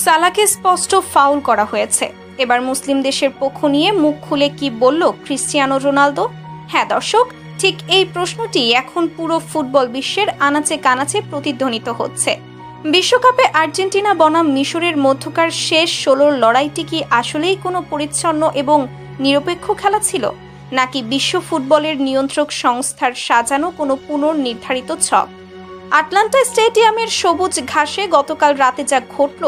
সালাকে স্পষ্ট ফাউল করা হয়েছে। এবার মুসলিম দেশের পক্ষ নিয়ে মুখ খুলে কি বলল ক্রিস্টিয়ানো রোনালদো? হ্যাঁ দর্শক, ঠিক এই প্রশ্নটি এখন পুরো ফুটবল বিশ্বের আনাচে কানাচে প্রতিধ্বনিত হচ্ছে। বিশ্বকাপে আর্জেন্টিনা বনাম মিশরের মধ্যকার শেষ 16 লড়াইটি কি আসলেই কোনো পরিচ্ছন্ন এবং নিরপেক্ষ খেলা ছিল, নাকি বিশ্ব ফুটবলের নিয়ন্ত্রক সংস্থার সাজানো কোনো পুনর্নির্ধারিত ছক? আটলান্টা স্টেডিয়ামের সবুজ ঘাসে গতকাল রাতে যা ঘটল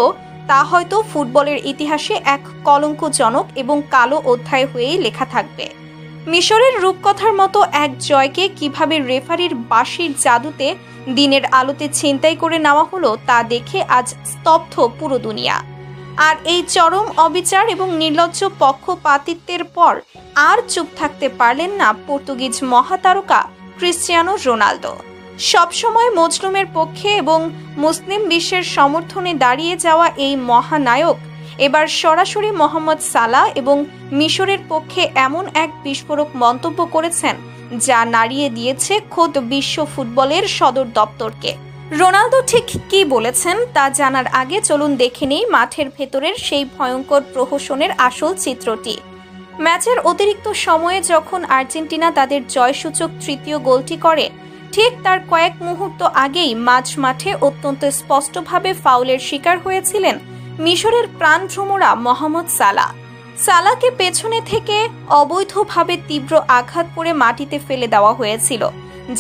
তা হয়তো ফুটবলের ইতিহাসে এক কলঙ্কজনক এবং কালো অধ্যায় হয়েই লেখা থাকবে। মিশরের রূপকথার মতো এক জয়কে কিভাবে রেফারির বাঁশির জাদুতে দিনের আলোতে ছিনতাই করে নেওয়া হলো তা দেখে আজ স্তব্ধ পুরো দুনিয়া। আর এই চরম অবিচার এবং নির্লজ্জ পক্ষপাতিত্বের পর আর চুপ থাকতে পারলেন না পর্তুগিজ মহাতারকা ক্রিস্টিয়ানো রোনালদো। সবসময় মজলুমের পক্ষে এবং মুসলিম বিশ্বের সমর্থনে দাঁড়িয়ে যাওয়া এই মহানায়ক এবার সরাসরি মোহাম্মদ সালাহ এবং মিশরের পক্ষে এমন এক বিস্ফোরক মন্তব্য করেছেন যা নাড়িয়ে দিয়েছে খোদ বিশ্ব ফুটবলের সদর দপ্তরকে। রোনালদো ঠিক কি বলেছেন তা জানার আগে চলুন দেখে নেই মাঠের ভেতরের সেই ভয়ঙ্কর প্রহসনের আসল চিত্রটি। ম্যাচের অতিরিক্ত সময়ে যখন আর্জেন্টিনা তাদের জয়সূচক তৃতীয় গোলটি করে, ঠিক তার কয়েক মুহূর্ত আগেই মাঝ মাঠে অত্যন্ত স্পষ্টভাবে ফাউলের শিকার হয়েছিলেন মিশরের প্রাণভ্রমরা মোহাম্মদ সালাহ। সালাহকে পেছনে থেকে অবৈধভাবে তীব্র আঘাত করে মাটিতে ফেলে দেওয়া হয়েছিল,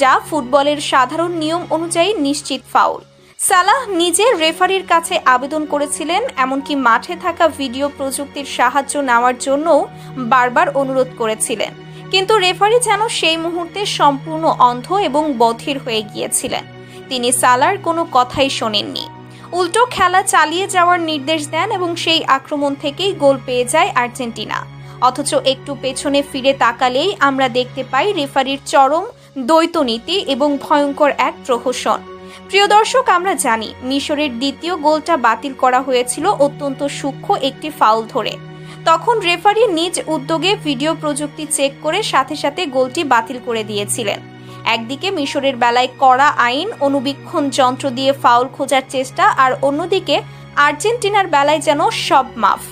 যা ফুটবলের সাধারণ নিয়ম অনুযায়ী নিশ্চিত ফাউল। সালাহ নিজে রেফারির কাছে আবেদন করেছিলেন, এমনকি মাঠে থাকা ভিডিও প্রযুক্তির সাহায্য নেওয়ার জন্যও বারবার অনুরোধ করেছিলেন, কিন্তু রেফারি যেন সেই মুহূর্তে সম্পূর্ণ অন্ধ এবং বধির হয়ে গিয়েছিলেন। তিনি সালাহর কোনো কথাই শোনেননি, উল্টো খেলা চালিয়ে যাওয়ার নির্দেশ দেন এবং সেই আক্রমণ থেকেই গোল পেয়ে যায় আর্জেন্টিনা। অথচ একটু পেছনে ফিরে তাকালেই আমরা দেখতে পাই রেফারির চরম দ্বৈতনীতি এবং ভয়ঙ্কর এক প্রহসন। প্রিয় দর্শক, আমরা জানি মিশরের দ্বিতীয় গোলটা বাতিল করা হয়েছিল অত্যন্ত সূক্ষ্ম একটি ফাউল ধরে। তখন রেফারি নিজ উদ্যোগে ভিডিও প্রযুক্তি চেক করে সাথে সাথে গোলটি বাতিল করে দিয়েছিলেন। একদিকে মিশরের বেলায় কড়া আইন, অনুবীক্ষণ যন্ত্র দিয়ে ফাউল খোঁজার চেষ্টা, আর অন্যদিকে আর্জেন্টিনার বেলায় যেন সব মাফ।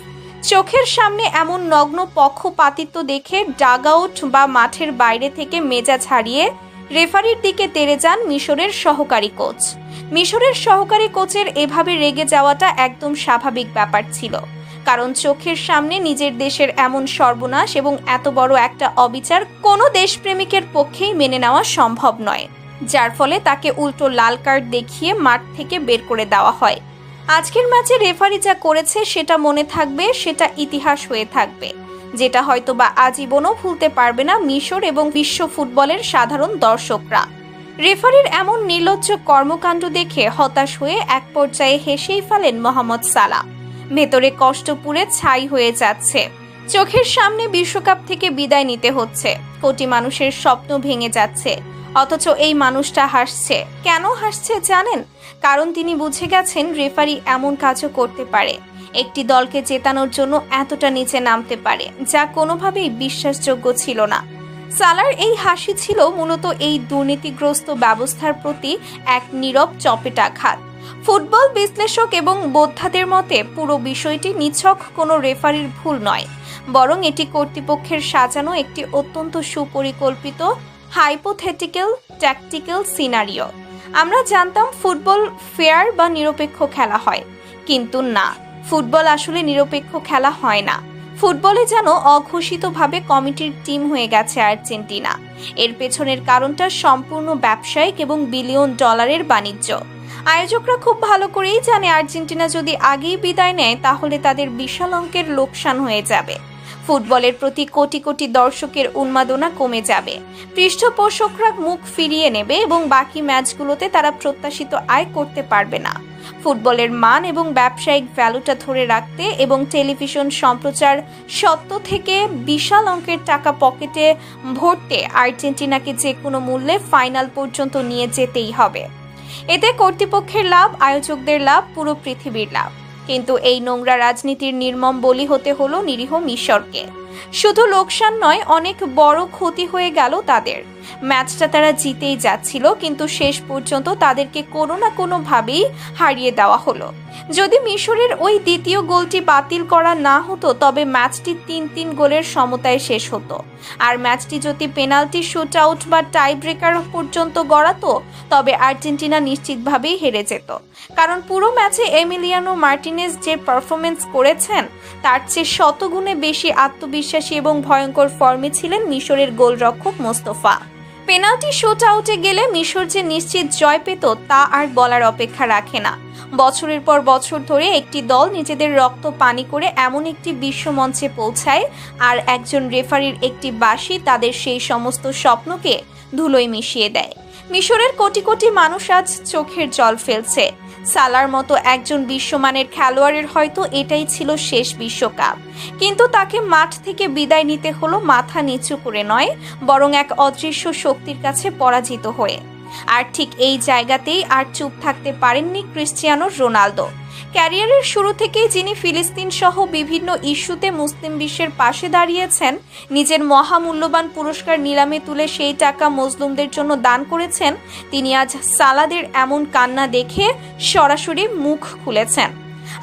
চোখের সামনে এমন নগ্ন পক্ষপাতিত্ব দেখে ডাগআউট বা মাঠের বাইরে থেকে মেজাজ হারিয়ে রেফারির দিকে তেড়ে যান মিশরের সহকারী কোচ। মিশরের সহকারী কোচের এভাবে রেগে যাওয়াটা একদম স্বাভাবিক ব্যাপার ছিল, কারণ চোখের সামনে নিজের দেশের এমন সর্বনাশ এবং এত বড় একটা অবিচার কোনো দেশপ্রেমিকের পক্ষেই মেনে নেওয়া সম্ভব নয়, যার ফলে তাকে উল্টো লাল কার্ড দেখিয়ে মাঠ থেকে বের করে দেওয়া হয়। আজকের ম্যাচে রেফারি যা করেছে সেটা মনে থাকবে, সেটা ইতিহাস হয়ে থাকবে, যেটা হয়তোবা আজীবনও ভুলতে পারবে না মিশর এবং বিশ্ব ফুটবলের সাধারণ দর্শকরা। রেফারির এমন নির্লজ্জ কর্মকাণ্ড দেখে হতাশ হয়ে এক পর্যায়ে হেসেই ফেলেন মোহাম্মদ সালাহ। ভেতরে কষ্ট পুড়ে ছাই হয়ে যাচ্ছে। চোখের সামনে বিশ্বকাপ থেকে বিদায় নিতে হচ্ছে, কোটি মানুষের স্বপ্ন ভেঙে যাচ্ছে, অথচ এই মানুষটা হাসছে। কেন হাসছে জানেন? কারণ তিনি বুঝে গেছেন রেফারি এমন কাজও করতে পারে, একটি দলকে জেতানোর জন্য এতটা নিচে নামতে পারে, যা কোনোভাবেই বিশ্বাসযোগ্য ছিল না। সালাহর এই হাসি ছিল মূলত এই দুর্নীতিগ্রস্ত ব্যবস্থার প্রতি এক নীরব চপেটাঘাত। ফুটবল বিশ্লেষক এবং বোদ্ধাদের মতে পুরো বিষয়টি নিছক কোনো রেফারির ভুল নয়, বরং এটি কর্তৃপক্ষের সাজানো একটি অত্যন্ত সুপরিকল্পিত হাইপোথেটিক্যাল ট্যাকটিক্যাল সিনারিও। আমরা জানতাম ফুটবল ফেয়ার বা নিরপেক্ষ খেলা হয়, কিন্তু না, ফুটবল আসলে নিরপেক্ষ খেলা হয় না। ফুটবলে যেন অঘোষিতভাবে কমিটির টিম হয়ে গেছে আর্জেন্টিনা। এর পেছনের কারণটা সম্পূর্ণ ব্যবসায়িক এবং বিলিয়ন ডলারের বাণিজ্য। আয়োজকরা খুব ভালো করেই জানে আর্জেন্টিনা যদি আগেই বিদায় নেয় তাহলে তাদের বিশাল অঙ্কের লোকসান হয়ে যাবে। ফুটবলের প্রতি কোটি কোটি দর্শকের উন্মাদনা কমে যাবে, পৃষ্ঠপোষকরা মুখ ফিরিয়ে নেবে এবং বাকি ম্যাচগুলোতে তারা প্রত্যাশিত আয় করতে পারবে না। ফুটবলের মান এবং ব্যবসায়িক ভ্যালুটা ধরে রাখতে এবং টেলিভিশন সম্প্রচার সত্ত্ব থেকে বিশাল অঙ্কের টাকা পকেটে ভরতে আর্জেন্টিনাকে যে কোনো মূল্যে ফাইনাল পর্যন্ত নিয়ে যেতেই হবে। এতে কর্তৃপক্ষের লাভ, আয়োজকদের লাভ, পুরো পৃথিবীর লাভ। কিন্তু এই নোংরা রাজনীতির নির্মম বলি হতে হলো নিরীহ মিশরকে। শুধু লোকসান নয়, অনেক বড় ক্ষতি হয়ে গেল তাদের। ম্যাচটা তারা জিতেই যাচ্ছিল, কিন্তু শেষ পর্যন্ত তাদেরকে কোনো না কোনোভাবেই হারিয়ে দেওয়া হলো। যদি মিশরের ওই দ্বিতীয় গোলটি বাতিল করা না হতো তবে ম্যাচটি 3-3 গোলের সমতায় শেষ হতো। আর ম্যাচটি যদি পেনাল্টি, শুট আউট বা টাই ব্রেকার পর্যন্ত গড়াতো তবে আর্জেন্টিনা নিশ্চিতভাবেই হেরে যেত। কারণ পুরো ম্যাচে এমিলিয়ানো মার্টিনেজ যে পারফরমেন্স করেছেন তার চেয়ে শতগুণে বেশি আত্মবিশ্বাসী এবং ভয়ঙ্কর ফর্মে ছিলেন মিশরের গোলরক্ষক মোস্তফা। পেনাল্টি শুট আউটে গেলে মিশর যে নিশ্চিত জয় পেত তা আর বলার অপেক্ষা রাখে না। বছরের পর বছর ধরে একটি দল নিজেদের রক্ত পানি করে এমন একটি বিশ্বমঞ্চে পৌঁছায়, আর একজন রেফারির একটি বাঁশি তাদের সেই সমস্ত স্বপ্নকে ধুলোয় মিশিয়ে দেয়। মিশরের কোটি কোটি মানুষ আজ চোখের জল ফেলছে। সালার মতো একজন বিশ্বমানের খেলোয়াড়ের হয়তো এটাই ছিল শেষ বিশ্বকাপ, কিন্তু তাকে মাঠ থেকে বিদায় নিতে হলো মাথা নিচু করে নয়, বরং এক অদৃশ্য শক্তির কাছে পরাজিত হয়ে। আর ঠিক এই জায়গাতেই আর চুপ থাকতে পারেননি ক্রিস্টিয়ানো রোনালদো। ক্যারিয়ারের শুরু থেকেই যিনি ফিলিস্তিন সহ বিভিন্ন ইস্যুতে মুসলিম বিশ্বের পাশে দাঁড়িয়েছেন, নিজের মহামূল্যবান পুরস্কার নিলামে তুলে সেই টাকা মজলুমদের জন্য দান করেছেন, তিনি আজ সালাদের এমন কান্না দেখে সরাসরি মুখ খুলেছেন।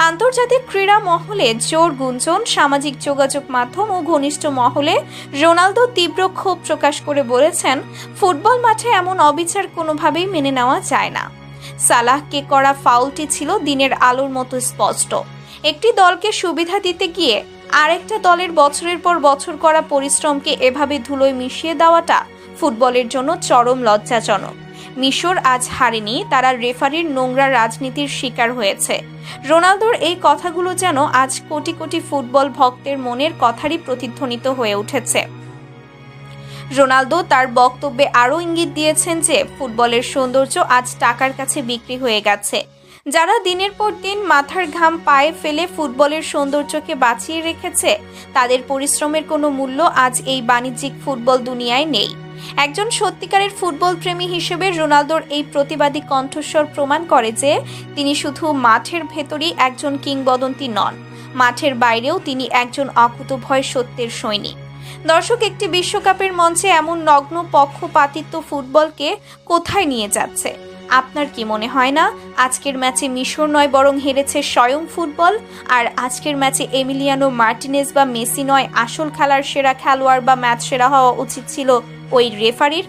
আন্তর্জাতিক ক্রীড়া মহলে জোর গুঞ্জন, সামাজিক যোগাযোগ মাধ্যম ও ঘনিষ্ঠ মহলে রোনালদো তীব্র ক্ষোভ প্রকাশ করে বলেছেন, ফুটবল মাঠে এমন অবিচার কোনোভাবেই মেনে নেওয়া যায় না। সালাহকে করা ফাউলটি ছিল দিনের আলোর মতো স্পষ্ট। একটি দলকে সুবিধা দিতে গিয়ে আরেকটা দলের বছরের পর বছর করা পরিশ্রমকে এভাবে ধুলোয় মিশিয়ে দেওয়াটা ফুটবলের জন্য চরম লজ্জাজনক। মিশর আজ হারেনি, তারা রেফারির নোংরা রাজনীতির শিকার হয়েছে। রোনালদোর এই কথাগুলো যেন আজ কোটি কোটি ফুটবল ভক্তের মনের কথারই প্রতিধ্বনিত হয়ে উঠেছে। রোনালদো তার বক্তব্যে আরও ইঙ্গিত দিয়েছেন যে ফুটবলের সৌন্দর্য আজ টাকার কাছে বিক্রি হয়ে গেছে। যারা দিনের পর দিন মাথার ঘাম পায়ে ফেলে ফুটবলের সৌন্দর্যকে বাঁচিয়ে রেখেছে, তাদের পরিশ্রমের কোনো মূল্য আজ এই বাণিজ্যিক ফুটবল দুনিয়ায় নেই। একজন সত্যিকারের ফুটবল প্রেমী হিসেবে রোনালদোর এই প্রতিবাদী কণ্ঠস্বর প্রমাণ করে যে তিনি শুধু মাঠের ভেতরই একজন কিংবদন্তি নন, মাঠের বাইরেও তিনি একজন অকুতোভয় সত্যের সৈনিক। দর্শক, একটি বিশ্বকাপের মঞ্চে এমন নগ্ন পক্ষপাতিত্ব ফুটবলকে কোথায় নিয়ে যাচ্ছে? আপনার কি মনে হয় না আজকের ম্যাচে মিশর নয় বরং হেরেছে স্বয়ং ফুটবল? আর আজকের ম্যাচে এমিলিয়ানো মার্টিনেজ বা মেসি নয়, আসল খেলার সেরা খেলোয়াড় বা ম্যাচ সেরা হওয়া উচিত ছিল ওই রেফারির।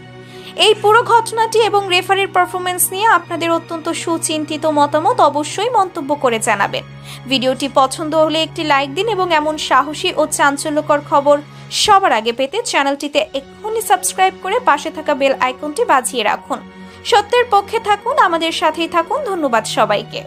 এই পুরো ঘটনাটি এবং রেফারির পারফরমেন্স নিয়ে আপনাদের অত্যন্ত সুচিন্তিত মতামত অবশ্যই মন্তব্য করে জানাবেন। ভিডিওটি পছন্দ হলে একটি লাইক দিন এবং এমন সাহসী ও চাঞ্চল্যকর খবর সবার আগে পেতে চ্যানেলটিতে এক্ষুনি সাবস্ক্রাইব করে পাশে থাকা বেল আইকনটি বাজিয়ে রাখুন। সত্যের পক্ষে থাকুন, আমাদের সাথেই থাকুন। ধন্যবাদ সবাইকে।